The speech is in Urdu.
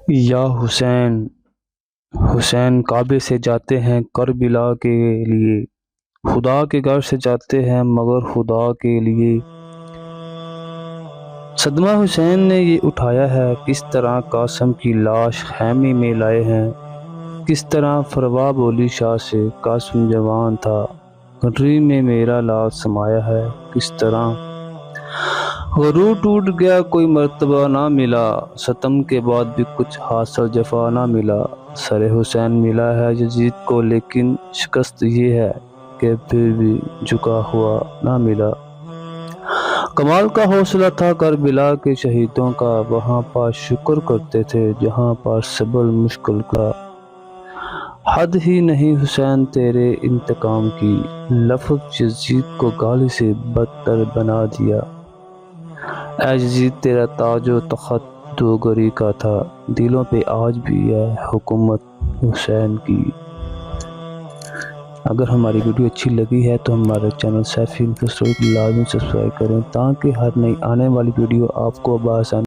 یا حسین، حسین کعبے سے جاتے ہیں کربلا کے لیے، خدا کے گھر سے جاتے ہیں مگر خدا کے لیے۔ صدمہ حسین نے یہ اٹھایا ہے، کس طرح قاسم کی لاش خیمے میں لائے ہیں، کس طرح فروا بولی شاہ سے قاسم جوان تھا، گھٹری میں میرا لاش سمایا ہے، کس طرح غرور ٹوٹ گیا کوئی مرتبہ نہ ملا، ستم کے بعد بھی کچھ حاصل جفا نہ ملا، سر حسین ملا ہے یزید کو لیکن شکست یہ ہے کہ پھر بھی جھکا ہوا نہ ملا۔ کمال کا حوصلہ تھا کربلا کے شہیدوں کا، وہاں پر شکر کرتے تھے جہاں پر صبر مشکل کا۔ حد ہی نہیں حسین تیرے انتقام کی، لفظ یزید کو گالی سے بدتر بنا دیا۔ اے یزید تیرا تاج و تخت دوغری کا تھا، دلوں پہ آج بھی ہے حکومت حسین کی۔ اگر ہماری ویڈیو اچھی لگی ہے تو ہمارے چینل سیفی انفو اسٹوری کو لازمی سبسکرائب کریں تاکہ ہر نئی آنے والی ویڈیو آپ کو بآسانی